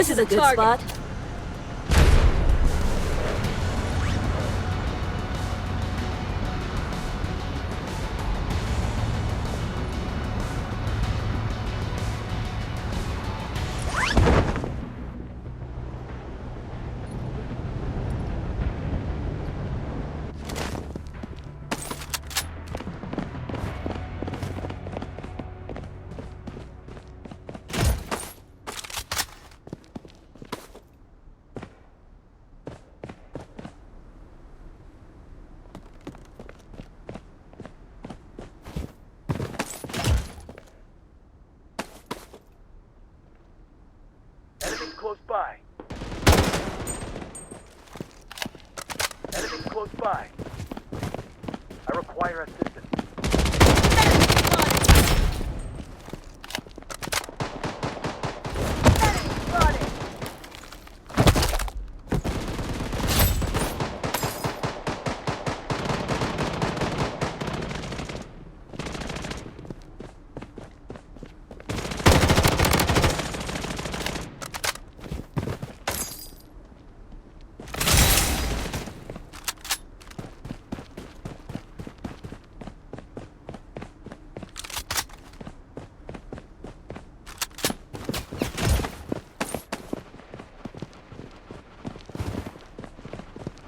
This is a good spot. Enemies close by. Enemies close by. I require assistance.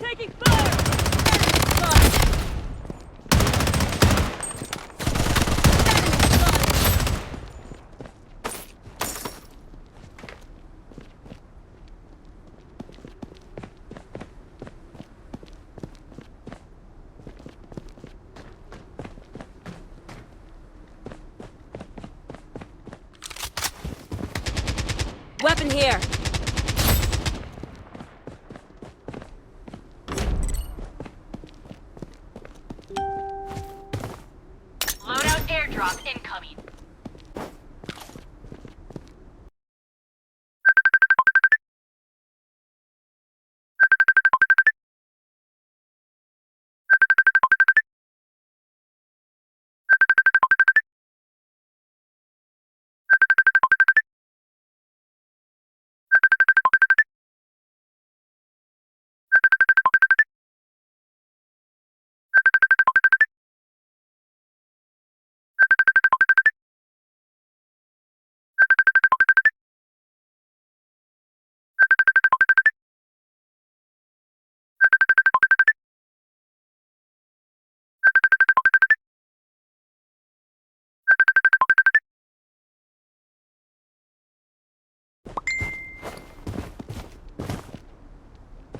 Taking fire! Weapon here! Loadout airdrop incoming.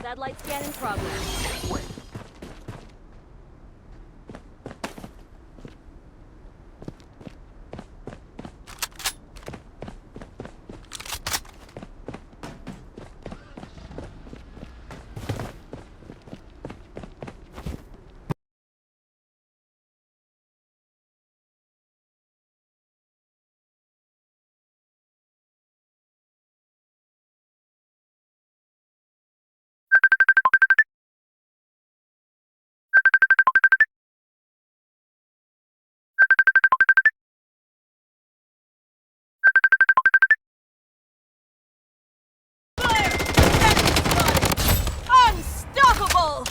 Satellite scan in progress. Wait. Unstoppable!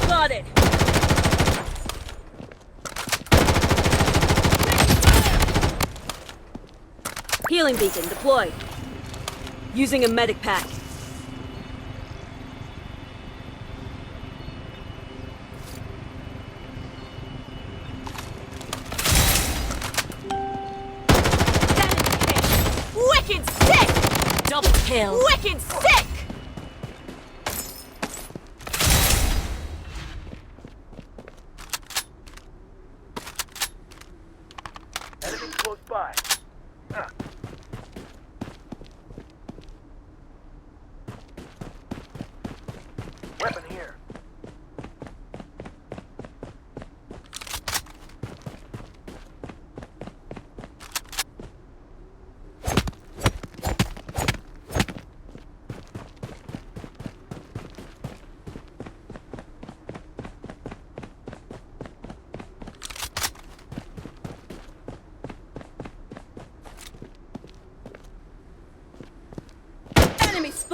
Spotted! Healing beacon deployed. Using a medic pack. Wicked sick! Double kill. Wicked sick! Enemies close by. Weapon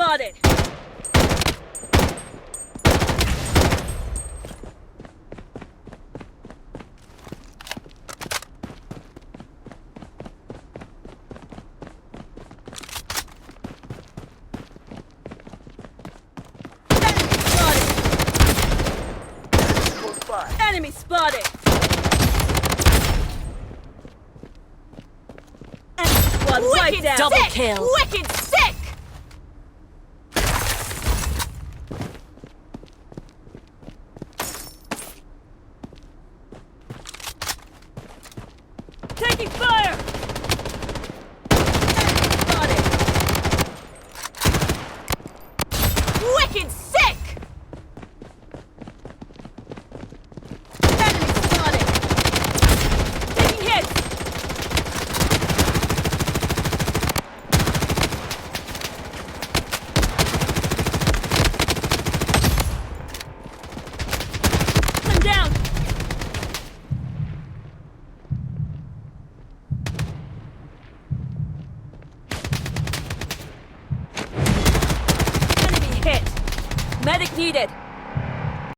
spotted! Close by. Enemy spotted! Enemy squad wiped out! Double kill! Wicked sick! Taking fire! Enemy spotted! Wicked sick! Enemy spotted! Taking hits! I'm down! Enemy hit! Medic needed!